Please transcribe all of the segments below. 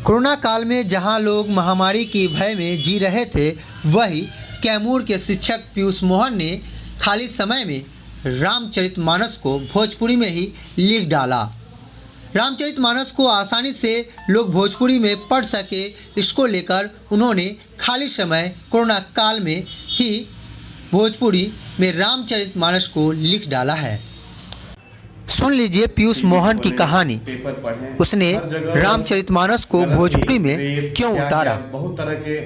Corona काल में जहां लोग महामारी के भय में जी रहे थे, वहीं कैमूर के शिक्षक पीयूष मोहन ने खाली समय में रामचरितमानस को भोजपुरी में ही लिख डाला। रामचरितमानस को आसानी से लोग भोजपुरी में पढ़ सके, इसको लेकर उन्होंने खाली समय कोरोना काल में ही भोजपुरी में रामचरितमानस को लिख डाला है। सुन लीजिए पीयूष मोहन की कहानी। उसने रामचरितमानस को भोजपुरी में क्यों उतारा। बहुत तरह के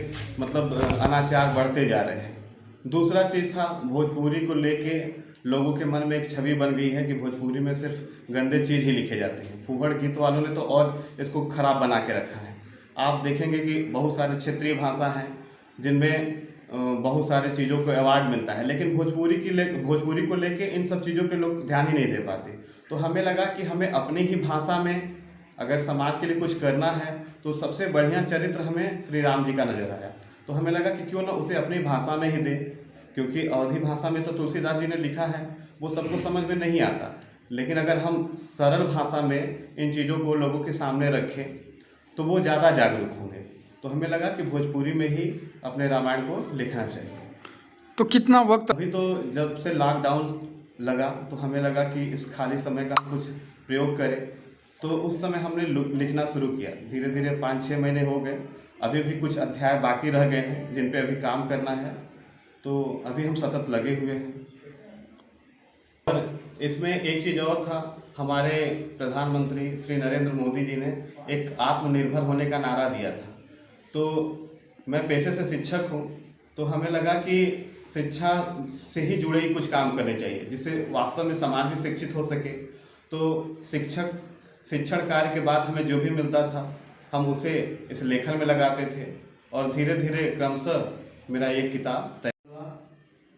अनाचार बढ़ते जा रहे हैं। दूसरा चीज़ था, भोजपुरी को लेके लोगों के मन में एक छवि बन गई है कि भोजपुरी में सिर्फ गंदे चीज़ ही लिखे जाते हैं। फूहड़ गीत वालों ने तो और इसको खराब बना के रखा है। आप देखेंगे कि बहुत सारे क्षेत्रीय भाषा हैं जिनमें बहुत सारे चीज़ों को अवार्ड मिलता है, लेकिन भोजपुरी को लेके इन सब चीज़ों पे लोग ध्यान ही नहीं दे पाते। तो हमें लगा कि हमें अपनी ही भाषा में अगर समाज के लिए कुछ करना है तो सबसे बढ़िया चरित्र हमें श्री राम जी का नजर आया। तो हमें लगा कि क्यों ना उसे अपनी भाषा में ही दें, क्योंकि अवधी भाषा में तो तुलसीदास जी ने लिखा है, वो सबको समझ में नहीं आता। लेकिन अगर हम सरल भाषा में इन चीज़ों को लोगों के सामने रखें तो वो ज़्यादा जागरूक होंगे। तो हमें लगा कि भोजपुरी में ही अपने रामायण को लिखना चाहिए। तो कितना वक्त? अभी तो जब से लॉकडाउन लगा तो हमें लगा कि इस खाली समय का कुछ प्रयोग करें, तो उस समय हमने लिखना शुरू किया। धीरे धीरे 5-6 महीने हो गए, अभी भी कुछ अध्याय बाकी रह गए हैं जिन पे अभी काम करना है। तो अभी हम सतत लगे हुए हैं। और इसमें एक चीज़ और था, हमारे प्रधानमंत्री श्री नरेंद्र मोदी जी ने एक आत्मनिर्भर होने का नारा दिया था। तो मैं पेशे से शिक्षक हूँ, तो हमें लगा कि शिक्षा से ही जुड़े ही कुछ काम करने चाहिए जिससे वास्तव में समाज भी शिक्षित हो सके। तो शिक्षण कार्य के बाद हमें जो भी मिलता था हम उसे इस लेखन में लगाते थे, और धीरे धीरे क्रमशः मेरा एक किताब तैयार हुआ।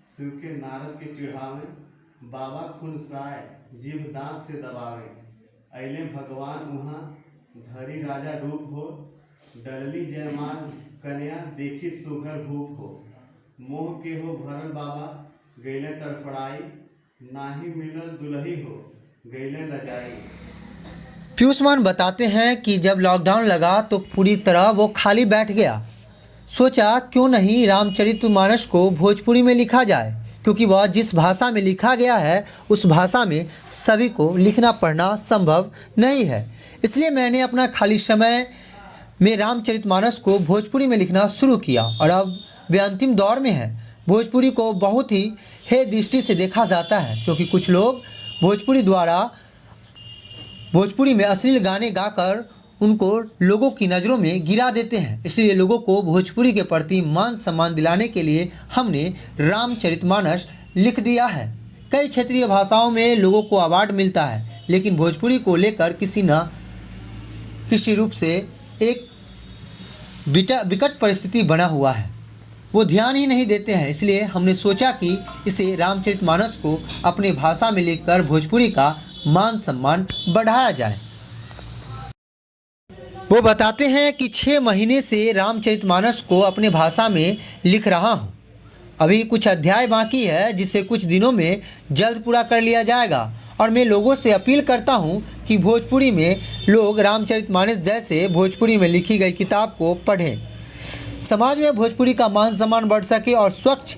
शिव के नारद के चिढ़ावे, बाबा खुन साय जीव दांत से दबावे, अइले भगवान वहाँ धरी राजा रूप हो, डरली जयमान कन्या देखी सुघर भूप हो, मोह के हो भरल बाबा गैले तड़फड़ाई, नाही मिलल दुलही हो गैले लजाई। पीयूष मोहन बताते हैं कि जब लॉकडाउन लगा तो पूरी तरह वो खाली बैठ गया। सोचा क्यों नहीं रामचरितमानस को भोजपुरी में लिखा जाए, क्योंकि वह जिस भाषा में लिखा गया है उस भाषा में सभी को लिखना पढ़ना संभव नहीं है। इसलिए मैंने अपना खाली समय में रामचरितमानस को भोजपुरी में लिखना शुरू किया, और अब वे अंतिम दौर में है। भोजपुरी को बहुत ही हे दृष्टि से देखा जाता है, क्योंकि कुछ लोग भोजपुरी में अश्लील गाने गाकर उनको लोगों की नज़रों में गिरा देते हैं। इसलिए लोगों को भोजपुरी के प्रति मान सम्मान दिलाने के लिए हमने रामचरितमानस लिख दिया है। कई क्षेत्रीय भाषाओं में लोगों को अवार्ड मिलता है, लेकिन भोजपुरी को लेकर किसी न किसी रूप से एक विकट परिस्थिति बना हुआ है, वो ध्यान ही नहीं देते हैं। इसलिए हमने सोचा कि इसे रामचरितमानस को अपने भाषा में लिखकर भोजपुरी का मान सम्मान बढ़ाया जाए। वो बताते हैं कि 6 महीने से रामचरितमानस को अपने भाषा में लिख रहा हूँ। अभी कुछ अध्याय बाकी है जिसे कुछ दिनों में जल्द पूरा कर लिया जाएगा, और मैं लोगों से अपील करता हूँ कि भोजपुरी में लोग रामचरितमानस जैसे भोजपुरी में लिखी गई किताब को पढ़ें। समाज में भोजपुरी का मान सम्मान बढ़ सके और स्वच्छ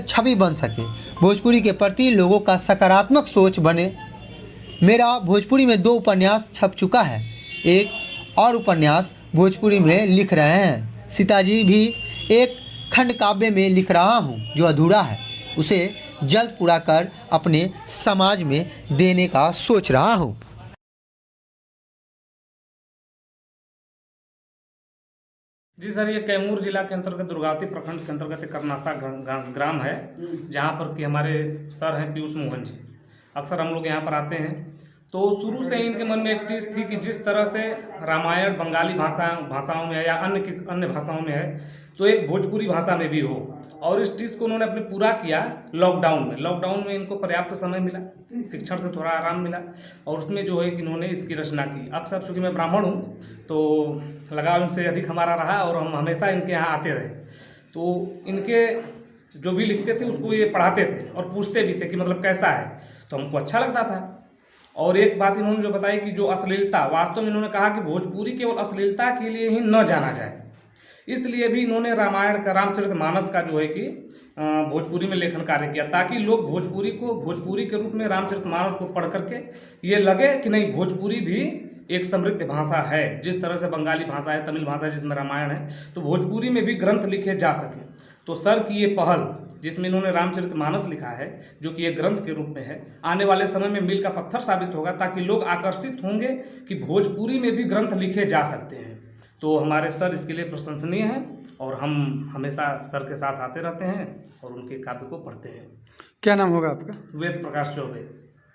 छवि बन सके, भोजपुरी के प्रति लोगों का सकारात्मक सोच बने। मेरा भोजपुरी में 2 उपन्यास छप चुका है, एक और उपन्यास भोजपुरी में लिख रहे हैं। सीताजी भी एक खंड काव्य में लिख रहा हूँ जो अधूरा है, उसे जल्द पूरा कर अपने समाज में देने का सोच रहा हूँ। जी सर, ये कैमूर जिला के अंतर्गत दुर्गावती प्रखंड के अंतर्गत एक करनासा ग्राम है, जहाँ पर कि हमारे सर हैं पीयूष मोहन जी। अक्सर हम लोग यहाँ पर आते हैं, तो शुरू से ही इनके मन में एक चीज़ थी कि जिस तरह से रामायण बंगाली भाषाओं में है या अन्य भाषाओं में है, तो एक भोजपुरी भाषा में भी हो। और इस चीज़ को उन्होंने अपने पूरा किया लॉकडाउन में इनको पर्याप्त समय मिला, शिक्षण से थोड़ा आराम मिला, और उसमें जो है कि इन्होंने इसकी रचना की। अक्सर चूँकि मैं ब्राह्मण हूँ तो लगाव इनसे अधिक हमारा रहा, और हम हमेशा इनके यहाँ आते रहे। तो इनके जो भी लिखते थे उसको ये पढ़ाते थे और पूछते भी थे कि मतलब कैसा है, तो हमको अच्छा लगता था। और एक बात इन्होंने जो बताई कि जो अश्लीलता, वास्तव में इन्होंने कहा कि भोजपुरी केवल अश्लीलता के लिए ही न जाना जाए, इसलिए भी इन्होंने रामायण का, रामचरितमानस का जो है कि भोजपुरी में लेखन कार्य किया, ताकि लोग भोजपुरी के रूप में रामचरितमानस को पढ़ करके ये लगे कि नहीं, भोजपुरी भी एक समृद्ध भाषा है। जिस तरह से बंगाली भाषा है, तमिल भाषा है जिसमें रामायण है, तो भोजपुरी में भी ग्रंथ लिखे जा सके। तो सर की ये पहल, जिसमें इन्होंने रामचरितमानस लिखा है, जो कि एक ग्रंथ के रूप में है, आने वाले समय में मील का पत्थर साबित होगा, ताकि लोग आकर्षित होंगे कि भोजपुरी में भी ग्रंथ लिखे जा सकते हैं। तो हमारे सर इसके लिए प्रशंसनीय हैं और हम हमेशा सर के साथ आते रहते हैं और उनके काव्य को पढ़ते हैं। क्या नाम होगा आपका? वेद प्रकाश चौबे।